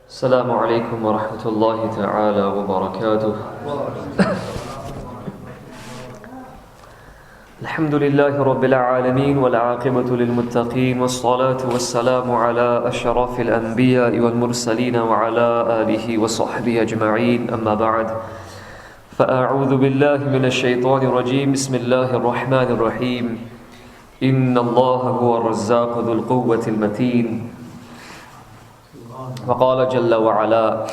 السلام عليكم ورحمة الله تعالى وبركاته. الحمد لله رب العالمين والعاقبة للمتقين والصلاة والسلام على أشرف الأنبياء والمرسلين وعلى آله وصحبه أجمعين. أما بعد، فأعوذ بالله من الشيطان الرجيم. بسم الله الرحمن الرحيم. إن الله هو الرزاق ذو القوة المتين. وقال جل وعلا: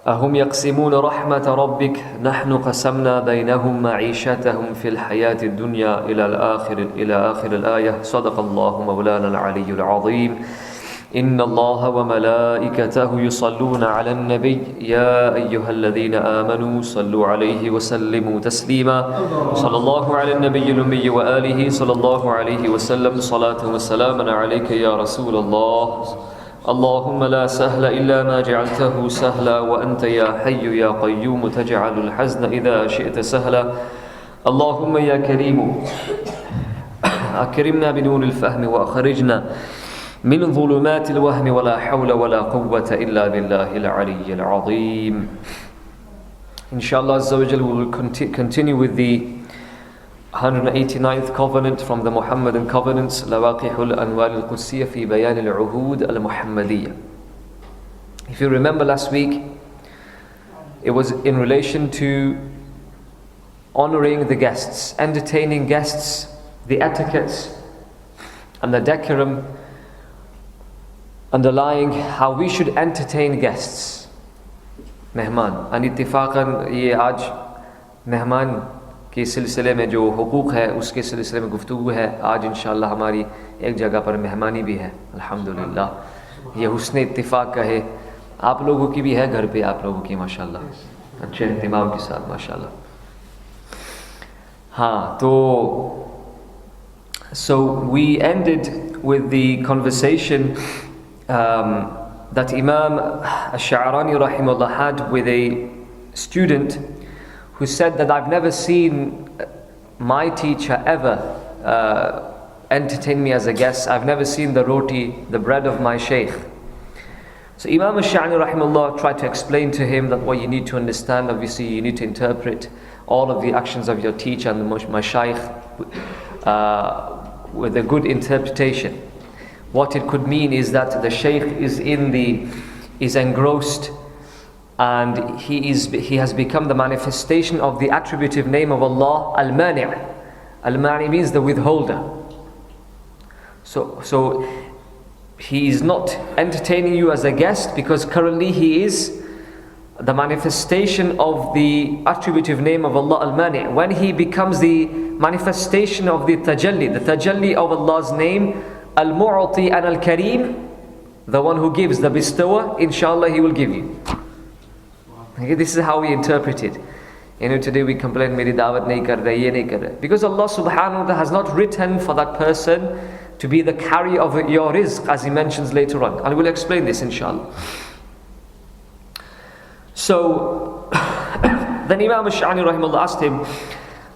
أهم يقسمون رحمة ربك نحن قسمنا بينهم معيشتهم في الحياة الدنيا إلى آخر الآية. صدق الله مولانا العلي العظيم. إن الله وملائكته يصلون على النبي يا أيها الذين آمنوا صلوا عليه وسلموا تسليما. صلى الله على النبي الأمي وآله صلى الله عليه وسلم. صلاة وسلاما عليك يا رسول الله. اللهم لا سهل إلا ما جعلته سهلا وأنت يا حي يا قيوم تجعل الحزن إذا شئت سهلا. اللهم يا كريم أكرمنا بنور الفهم وأخرجنا من ظلمات الوهم ولا حول ولا قوة إلا بالله العلي العظيم. Inshallah Azza wa Jal, we will continue with the 189th covenant from the Muhammadan covenants, Lawaqihul Anwar Al-Qudsiyya fi Bayan Al-Uhud Al-Muhammadiyya. If you remember last week, it was in relation to honoring the guests, entertaining guests, the etiquettes and the decorum underlying how we should entertain guests. Mehman. And ittifaqan ye aaj mehman के सिलसिले में जो हुकूक है उसके सिलसिले में गुफ्तगू है. आज इंशाअल्लाह हमारी एक जगह पर मेहमानी भी है. अल्हम्दुलिल्लाह, ये हुस्न इत्तिफाक का है. आप लोगों की भी है घर पे, आप लोगों की माशाअल्लाह अच्छे इत्तिमाम के साथ माशाअल्लाह. हाँ, तो so we ended with the conversation that Imam Sha'rani rahimahullah had with a student who said that I've never seen my teacher ever entertain me as a guest. I've never seen the roti, the bread of my shaykh. So Imam Sha'rani rahimahullah tried to explain to him that what you need to understand, obviously you need to interpret all of the actions of your teacher and my shaykh with a good interpretation. What it could mean is that the shaykh is engrossed and he has become the manifestation of the attributive name of Allah, Al-Mani'. Al-Mani' means the withholder. So he is not entertaining you as a guest because currently he is the manifestation of the attributive name of Allah, Al-Mani'. When he becomes the manifestation of the tajalli of Allah's name, Al-Mu'ti and Al-Karim, the one who gives, the bestower, inshallah he will give you. Okay, this is how we interpret it. Today we complain, meri dawat nahi kar rahe, ye nahi kar rahe. Because Allah subhanahu wa ta'ala has not written for that person to be the carrier of your rizq, as he mentions later on. And we'll explain this inshallah. So, then Imam Sha'rani rahimahullah asked him,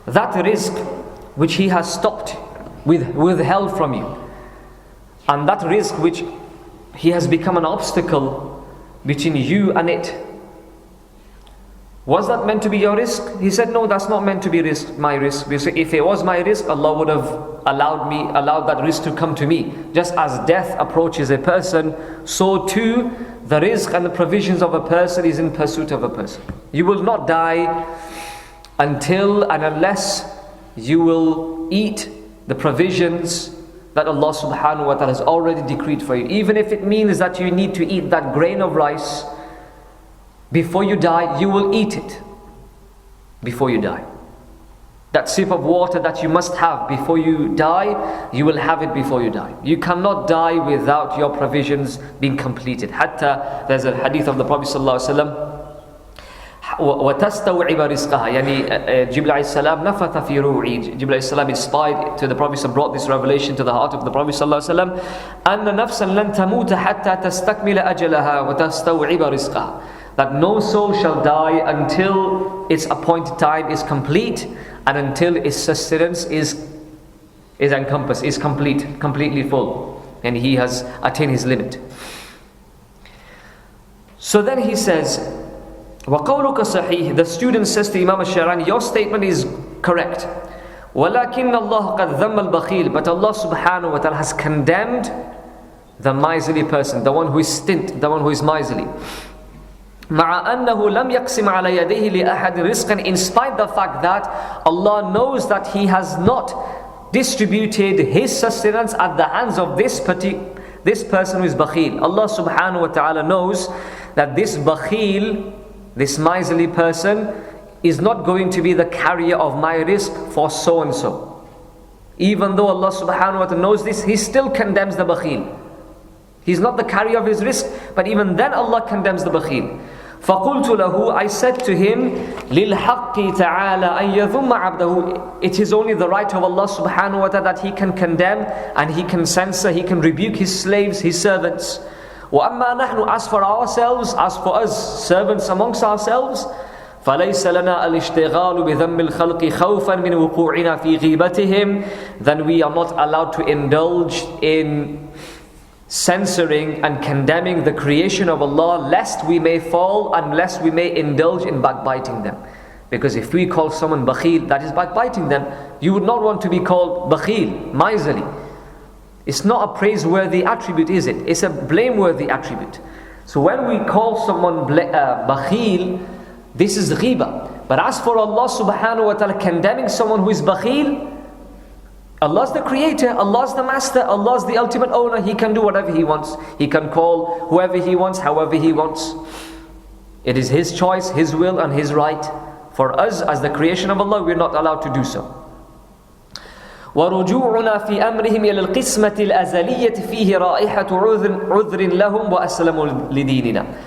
that rizq which he has stopped, withheld from you, and that rizq which he has become an obstacle between you and it, was that meant to be your risk? He said, no, that's not meant to be my risk. Because if it was my risk, Allah would have allowed that risk to come to me. Just as death approaches a person, so too the risk and the provisions of a person is in pursuit of a person. You will not die until and unless you will eat the provisions that Allah subhanahu wa ta'ala has already decreed for you. Even if it means that you need to eat that grain of rice before you die, you will eat it before you die. That sip of water that you must have before you die, you will have it before you die. You cannot die without your provisions being completed. Hatta, there's a hadith of the Prophet sallallahu alaihi wasallam, وَتَسْتَوْعِبَ رِزْقَهَا. Yani Jibreel alayhi salam nafatha fi ru'i. Jibreel alayhi salam inspired to the Prophet and brought this revelation to the heart of the Prophet sallallahu alaihi wasallam. أَنَّ نَفْسًا لَن تَمُوتَ حَتَّى تَسْتَكْمِلَ أَجَلَهَا وَتَسْتَوْعِبَ رِزْقَهَا. That no soul shall die until its appointed time is complete and until its sustenance is encompassed, is completely full, and he has attained his limit. So then he says, وَقَوْلُكَ صَحِيحٌ. The student says to Imam Sha'rani, your statement is correct. وَلَكِنَّ اللَّهَ قَدْ ذَمَّ الْبَخِيلِ. But Allah subhanahu wa ta'ala has condemned the miserly person, the one who is stint, the one who is miserly. مع أنه لم يقسم على يديه لأحد رزقا. In spite the fact that Allah knows that He has not distributed His sustenance at the hands of this person who is bakhil. Allah subhanahu wa ta'ala knows that this bakhil, this miserly person, is not going to be the carrier of my risk for so and so. Even though Allah subhanahu wa ta'ala knows this, He still condemns the bakhil. He's not the carrier of his risk, but even then Allah condemns the bakhil. فَقُلْتُ لَهُ. I said to him, لِلْحَقِّ تَعَالَى أَنْ يَذُمَّ عَبْدَهُ. It is only the right of Allah subhanahu wa ta'ala that He can condemn and He can censor, He can rebuke His slaves, His servants. وَأَمَّا نَحْنُ. As for ourselves, as for us, servants amongst ourselves, فَلَيْسَ لَنَا الْإِشْتِغَالُ بِذَنبِ الْخَلْقِ خَوْفًا مِنْ وُقُوعِنَا فِي غِيبَتِهِمْ. Then we are not allowed to indulge in censoring and condemning the creation of Allah, lest we may fall, unless we may indulge in backbiting them. Because if we call someone bakhil, that is backbiting them. You would not want to be called bakhil, miserly. It's not a praiseworthy attribute, is it? It's a blameworthy attribute. So when we call someone bakhil, this is ghiba. But as for Allah subhanahu wa ta'ala condemning someone who is bakhil, Allah's the creator, Allah's the master, Allah's the ultimate owner. He can do whatever He wants. He can call whoever He wants, however He wants. It is His choice, His will and His right. For us, as the creation of Allah, we're not allowed to do so. وَرُجُوعُنَا فِي أَمْرِهِمْ إِلَى الْقِسْمَةِ الْأَزَلِيَّةِ فِيهِ رَائِحَةُ عُذْرٍ لَهُمْ وَأَسْلَمُوا لِدِينِنَا.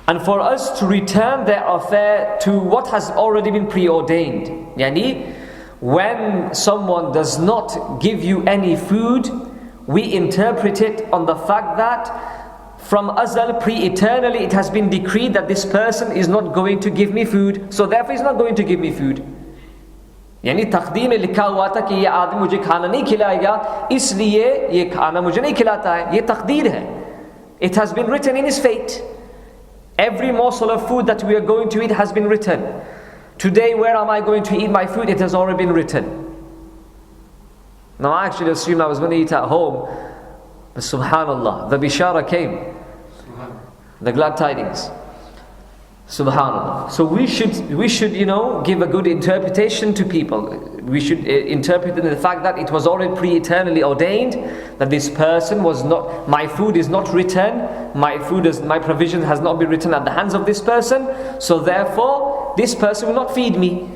And for us to return their affair to what has already been preordained. Yani, when someone does not give you any food, we interpret it on the fact that from azal, pre-eternally, it has been decreed that this person is not going to give me food, so therefore he's not going to give me food. यानी तकदीर में लिखा हुआ था कि ये आदमी मुझे खाना नहीं खिलाएगा, इसलिए ये खाना मुझे नहीं खिलाता है. ये तकदीर है. It has been written in his fate. Every morsel of food that we are going to eat has been written. Today, where am I going to eat my food? It has already been written. Now I actually assumed I was going to eat at home, but subhanallah, the bishara came, the glad tidings. Subhanallah. So we should give a good interpretation to people. We should interpret it in the fact that it was already pre-eternally ordained that this person was not, my food is not written, my provision has not been written at the hands of this person, so therefore this person will not feed me.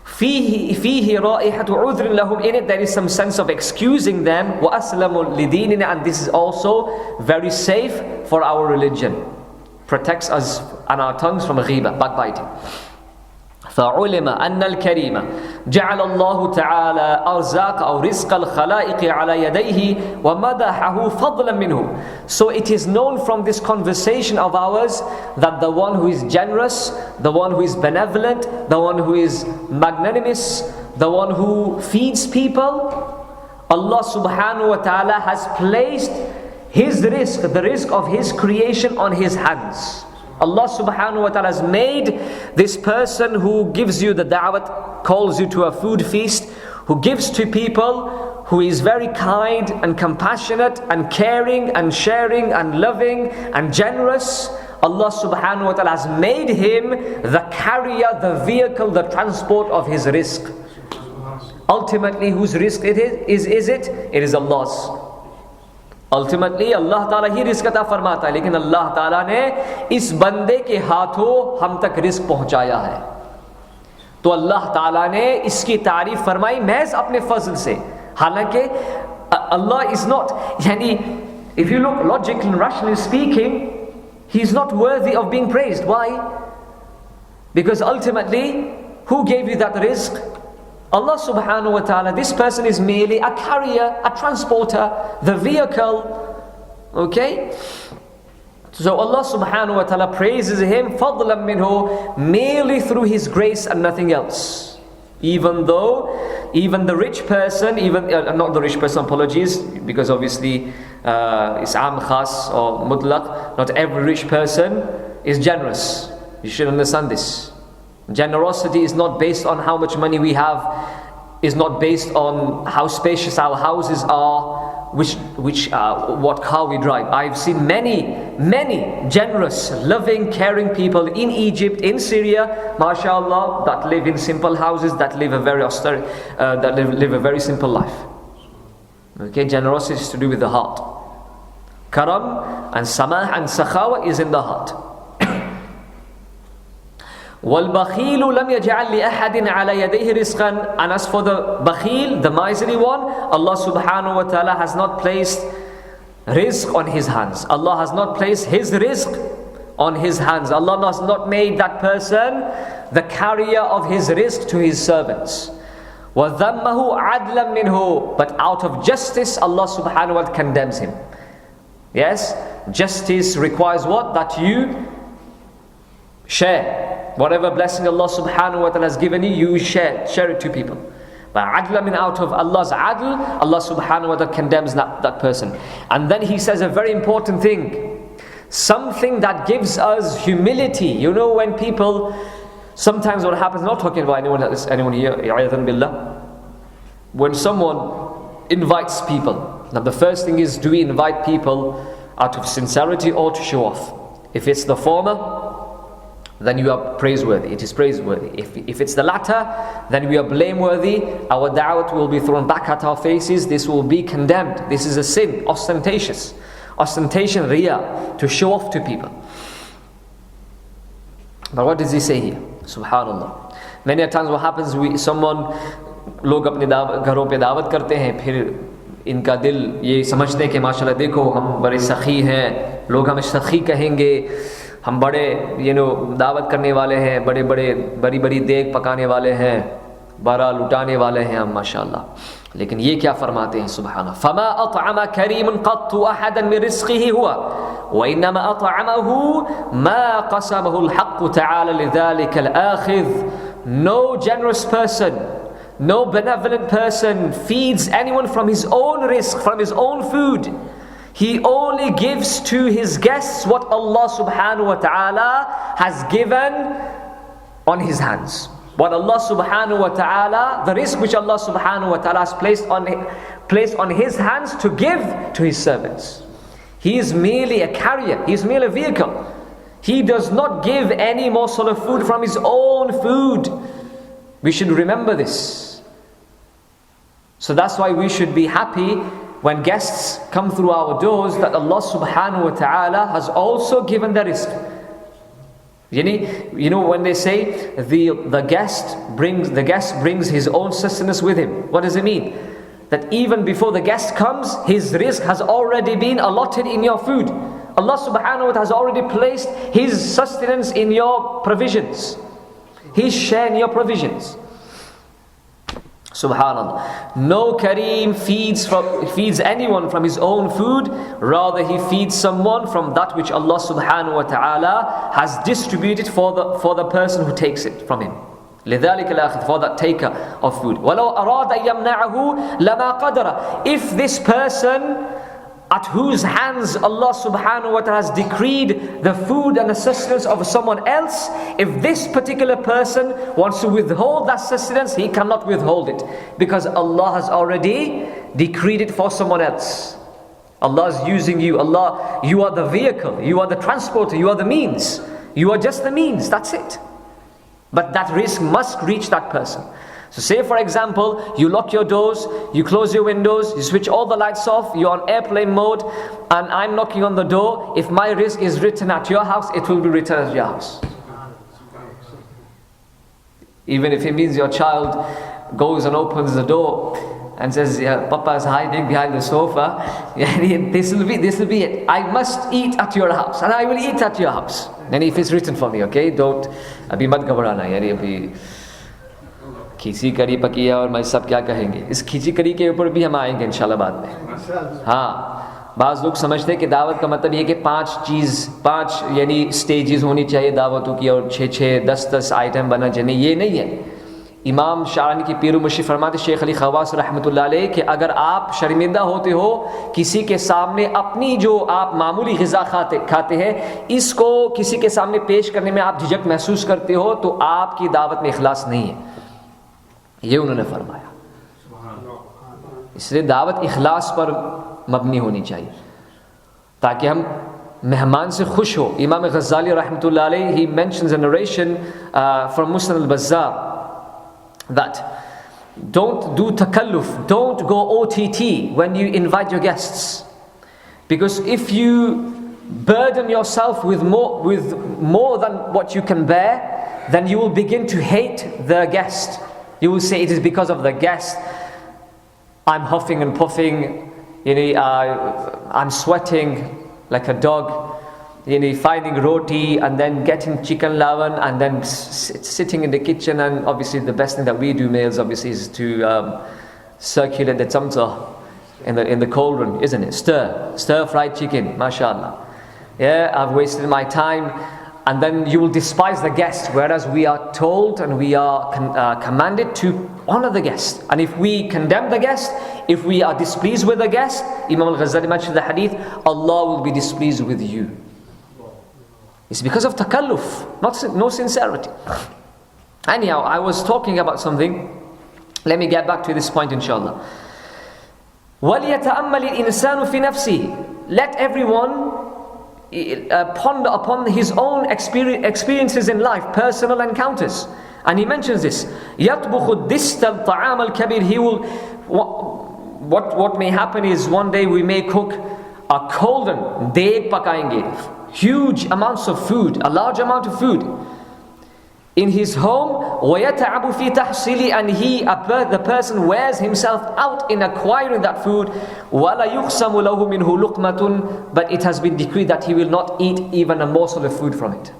فيه رائحة عذر لهم. In it there is some sense of excusing them. وَأَسْلَمُ لِدِينِنَا. And this is also very safe for our religion. Protects us and our tongues from ghiba, backbiting. فعلم أن الكريم جعل الله تعالى أرزاق أو رزق الخلائق على يديه ومدحه فضلا منه. So it is known from this conversation of ours that the one who is generous, the one who is benevolent, the one who is magnanimous, the one who feeds people, Allah subhanahu wa ta'ala has placed His rizq, the rizq of His creation on His hands. Allah subhanahu wa ta'ala has made this person who gives you the da'wat, calls you to a food feast, who gives to people, who is very kind and compassionate and caring and sharing and loving and generous. Allah subhanahu wa ta'ala has made him the carrier, the vehicle, the transport of his rizq. Ultimately, whose rizq it is it? It is Allah's. Ultimately, Allah Ta'ala he risk अता फरमाता है, लेकिन अल्लाह ताला ने इस बंदे के हाथों हम तक रिस्क पहुंचाया है. तो अल्लाह ताला ने इसकी तारीफ फरमाई महज अपने फजल से. हालांकि Allah is not, yani, if you look logically and rationally speaking, He is not worthy of being praised. Why? Because ultimately, who gave you that rizq? Allah subhanahu wa ta'ala. This person is merely a carrier, a transporter, the vehicle. Okay? So Allah subhanahu wa ta'ala praises him فَضْلًا مِنْهُ, merely through His grace and nothing else. Even the rich person, not the rich person, apologies, because obviously it's am khas or mutlaq, not every rich person is generous. You should understand this. Generosity is not based on how much money we have, is not based on how spacious our houses are, what car we drive. I've seen many generous, loving, caring people in Egypt, in Syria, mashallah, that live in simple houses, that live a very austere, live a very simple life. Okay, generosity is to do with the heart. Karam and samah and sakhawa is in the heart. وَالْبَخِيلُ لَمْ يَجْعَلْ لِأَحَدٍ عَلَى يَدَيْهِ رِزْقًا. And as for the bakhil, the miserly one, Allah subhanahu wa ta'ala has not placed rizq on his hands. Allah has not placed his rizq on his hands. Allah has not made that person the carrier of his rizq to his servants. وَذَمَّهُ عَدْلًا مِنْهُ. But out of justice, Allah subhanahu wa ta'ala condemns him. Yes, justice requires what? That you share. Whatever blessing Allah subhanahu wa ta'ala has given you, you share it to people. But adla min, out of Allah's adl, Allah subhanahu wa ta'ala condemns that person. And then he says a very important thing. Something that gives us humility. You know, when people, sometimes what happens, not talking about anyone here, billah. When someone invites people, now the first thing is, do we invite people out of sincerity or to show off? If it's the former, then you are praiseworthy. It is praiseworthy. If it's the latter, then we are blameworthy. Our da'wat will be thrown back at our faces. This will be condemned. This is a sin, ostentation, riyah, to show off to people. But what does he say here? Subhanallah. Many a times what happens, लोग अपने घरों पे दावत करते हैं, फिर इनका दिल ये समझते हैं कि माशाल्लाह देखो हम बड़े सखी हैं, लोग हमें सखी कहेंगे, हम बड़े दावत करने वाले हैं, बड़ी बड़ी देग पकाने वाले हैं, बारा लुटाने वाले हैं हम माशाल्लाह. लेकिन ये क्या फरमाते हैं सुबहाना, फमा अतअम करीम क़त्तु अहदन मिन रिज़्क़िही हुवा व इन्नमा अतअमहु मा क़समहु अल-हक़्क़ु तआला लिज़ालिका al-आख़िज़. No generous person, no benevolent person feeds anyone from his own rizq, from his own food. He only gives to his guests what Allah subhanahu wa ta'ala has given on his hands. What Allah subhanahu wa ta'ala, the rizq which Allah subhanahu wa ta'ala has placed on his hands to give to his servants. He is merely a carrier, he is merely a vehicle. He does not give any morsel of food from his own food. We should remember this. So that's why we should be happy when guests come through our doors, that Allah subhanahu wa ta'ala has also given the rizq. You know when they say the guest brings his own sustenance with him. What does it mean? That even before the guest comes, his rizq has already been allotted in your food. Allah subhanahu wa ta'ala has already placed his sustenance in your provisions, his share in your provisions. Subhanallah. No Kareem feeds anyone from his own food, rather he feeds someone from that which Allah subhanahu wa ta'ala has distributed for the person who takes it from him. لذلك الآخذ, for that taker of food. وَلَوْ أَرَادَ يَمْنَعَهُ لَمَا قَدَرَ. If this person at whose hands Allah subhanahu wa ta'ala has decreed the food and the sustenance of someone else, if this particular person wants to withhold that sustenance, he cannot withhold it, because Allah has already decreed it for someone else. Allah is using you. Allah, you are the vehicle, you are the transporter, you are the means. You are just the means, that's it. But that risk must reach that person. So say for example, you lock your doors, you close your windows, you switch all the lights off, you're on airplane mode, and I'm knocking on the door. If my risk is written at your house, it will be written at your house. Even if it means your child goes and opens the door and says, yeah, Papa is hiding behind the sofa, this will be it. I must eat at your house, and I will eat at your house. And if it's written for me, okay, don't, abhi mat ghabarana, yani abhi खींची करी पकी है और मैं सब क्या कहेंगे. इस खींची करी के ऊपर भी हम आएंगे इंशाल्लाह बाद में. हाँ, बाज़ लोग समझते हैं कि दावत का मतलब ये कि पांच यानी स्टेजेस होनी चाहिए दावतों की और 6-6, 10-10 आइटम बना चाहिए. ये नहीं है. इमाम शारानी की पीर मुर्शिद फरमाते शेख अली खवास रहमतुल्लाह अलैह कि अगर आप शर्मिंदा होते हो किसी के सामने अपनी जो आप मामूली ग़िज़ा खाते हैं, इसको किसी के सामने पेश करने में आप झिझक महसूस करते हो, तो आपकी दावत में इखलास नहीं है, ये उन्होंने फरमाया। इसलिए दावत इखलास पर मबनी होनी चाहिए ताकि हम मेहमान से खुश हो। इमाम गज़ाली रहमतुल्लाह अलैह, he mentions a narration from Musnad al-Bazzar that don't do takalluf, don't go OTT when you invite your guests, because if you burden yourself with more than what you can bear, then you will begin to hate the guest. You will say it is because of the guest I'm huffing and puffing, I'm sweating like a dog, finding roti and then getting chicken lawan and then sitting in the kitchen. And obviously the best thing that we do, males, obviously, is to circulate the tamsa in the cauldron, isn't it? Stir fried chicken, mashallah. Yeah, I've wasted my time. And then you will despise the guest, whereas we are told and we are commanded to honor the guest. And if we condemn the guest, if we are displeased with the guest, Imam Al-Ghazali mentioned the hadith, Allah will be displeased with you. It's because of takalluf, no sincerity. Anyhow, I was talking about something. Let me get back to this point, inshallah. وَلْيَتَأَمَّلِ الْإِنسَانُ فِي نَفْسِهِ. Let everyone ponder upon his own experiences in life, personal encounters. And he mentions this. يَطْبُخُ الدِّسْتَ الطَّعَامَ الْكَبِيرِ. He will, what may happen is one day we may cook a cauldron, deg pakayenge, huge amounts of food, a large amount of food in his home. وَيَتَعَبُ فِي تَحْصِيلِ. And the person wears himself out in acquiring that food. وَلَا يُقْسَمُ لَهُ مِنْهُ لُقْمَةٌ. But it has been decreed that he will not eat even a morsel of food from it.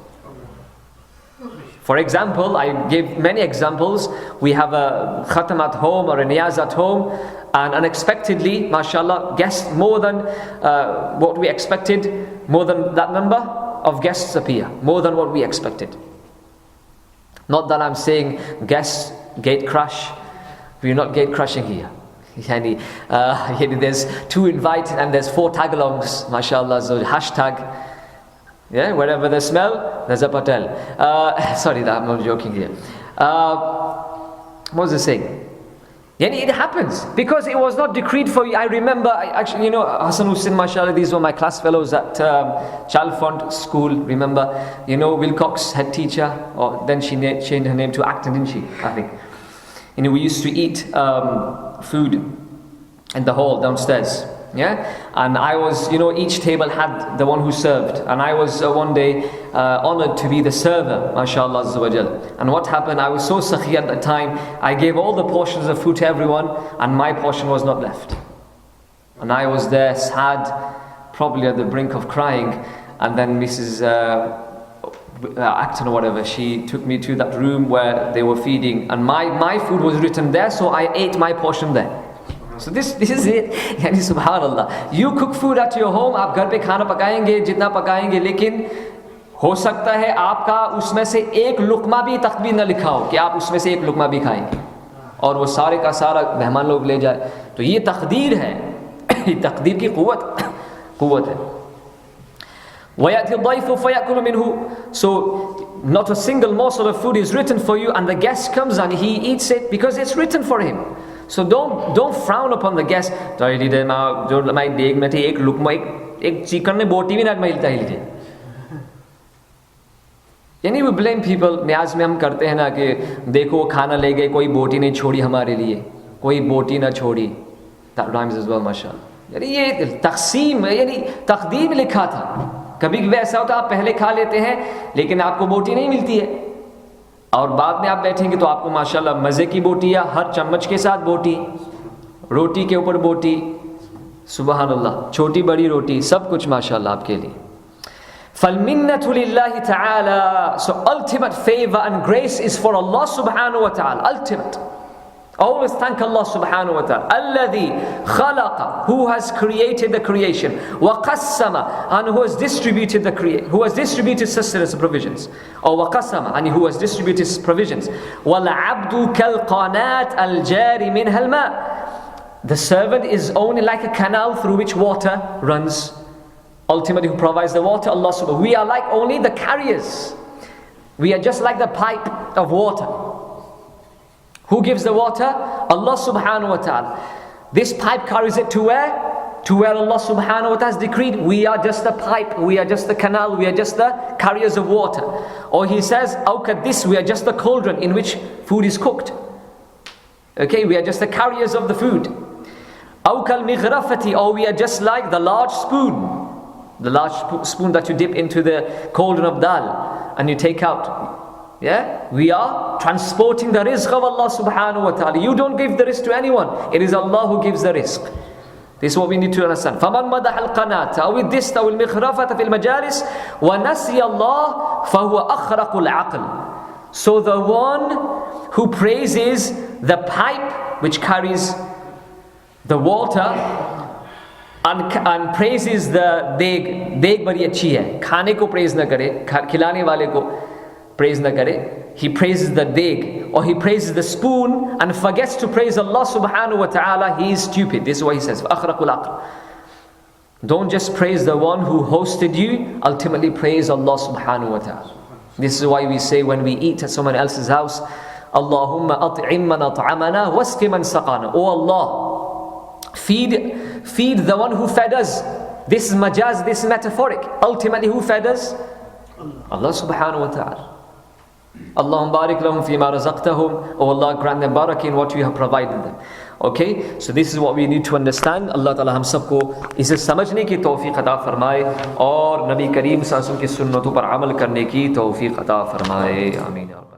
For example, I gave many examples. We have a khatam at home or a niyaz at home, and unexpectedly, mashallah, guests more than what we expected, more than that number of guests appear, more than what we expected. Not that I'm saying guests gate crash. We're not gate crashing here. There's 2 invited and there's 4 tagalongs, mashallah, so hashtag. Yeah, wherever there's smell, there's a patel. Sorry, I'm not joking here. What was I saying? It happens because it was not decreed for you. I remember, Hassan Hussein, mashallah, these were my class fellows at Chalfont School. Remember, Wilcox, head teacher, or then she changed her name to Acton, didn't she? I think. We used to eat food in the hall downstairs. Yeah, and I was, each table had the one who served, and I was one day honored to be the server, mashallah azza wa jal. And what happened, I was so sakhi at that time, I gave all the portions of food to everyone, and my portion was not left. And I was there sad, probably at the brink of crying, and then Mrs. Acton or whatever, she took me to that room where they were feeding, and my food was written there, so I ate my portion there. So this is it. Yani subhanallah. You cook food at your home, आप घर पे खाना पकाएंगे जितना पकाएंगे, लेकिन हो सकता है आपका उसमें से एक लुकमा भी तक भी न लिखा हो कि आप उसमें से एक लुकमा भी खाएंगे और वो सारे का सारा मेहमान लोग ले जाए. तो ये तकदीर है, ये तकदीर की कुव्वत है. وَيَأْتِي الضَّيْفُ فَيَأْكُلُ مِنْهُ. So not a single morsel of food is written for you, and the guest comes and he eats it because it's written for him. So don't frown upon the guest. We blame people. न्याज में हम करते हैं ना कि देखो खाना ले गए, कोई बोटी नहीं छोड़ी हमारे लिए, कोई बोटी ना छोड़ी. That rhymes as well, mashallah. ये तक़सीम, तक़दीर में लिखा था. कभी कभी ऐसा होता है आप पहले खा लेते हैं लेकिन आपको बोटी नहीं मिलती है, और बाद में आप बैठेंगे तो आपको माशाल्लाह मज़े की बोटी, या हर चम्मच के साथ बोटी, रोटी के ऊपर बोटी, सुबहान अल्लाह, छोटी बड़ी रोटी, सब कुछ माशाल्लाह आपके लिए. فَالْمِنَّةُ لِلَّهِ تَعَالَى. So ultimate favor and grace is for Allah subhanahu wa ta'ala. Always thank Allah subhanahu wa ta'ala. Alladhi khalaqa, who has created the creation. Wa qassama, and who has distributed who has distributed sustenance and provisions. Or wa qassama, and who has distributed provisions. Wal abdu kal qanat al jari minha al ma. The servant is only like a canal through which water runs. Ultimately, who provides the water? Allah subhanahu wa ta'ala. We are like only the carriers. We are just like the pipe of water. Who gives the water? Allah subhanahu wa ta'ala. This pipe carries it to where? To where Allah subhanahu wa ta'ala has decreed. We are just the pipe, we are just the canal, we are just the carriers of water. Or he says, this, we are just the cauldron in which food is cooked. Okay, we are just the carriers of the food. Awkal mighrafati, or we are just like the large spoon. The large spoon that you dip into the cauldron of dal and you take out. Yeah, we are transporting the rizq of Allah subhanahu wa ta'ala. You don't give the rizq to anyone. It is Allah who gives the rizq. This is what we need to understand. فَمَنْ مَدَحَ الْقَنَاةَ أَوِ الدِّسْتَ وَالْمِخْرَفَةَ فِي الْمَجَالِسِ وَنَسِيَ اللَّهِ فَهُوَ أَخْرَقُ الْعَقْلِ. So the one who praises the pipe which carries the water and praises the deg bari achhi hai, khane ko praise na kare, khilane wale ko praise na kare. He praises the deg or he praises the spoon and forgets to praise Allah subhanahu wa ta'ala. He is stupid. This is what he says. أَخْرَقُ الْعَقْلِ. Don't just praise the one who hosted you, ultimately praise Allah subhanahu wa ta'ala. This is why we say when we eat at someone else's house, Allahumma at'im man at'amana wasqi man saqana. Oh Allah, feed the one who fed us. This is majaz, this is metaphoric. Ultimately who fed us? Allah subhanahu wa ta'ala. Allahumma barik lahum fima razaqtahum. Oh Allah, grant them barakah in what you have provided them. Okay, so this is what we need to understand. Allah Ta'ala हम सबको इसे समझने की तौफीक अता फरमाए और नबी करीम सल्लल्लाहु अलैहि वसल्लम की सुन्नतों पर अमल करने की तौफीक अता फरमाए. आमीन.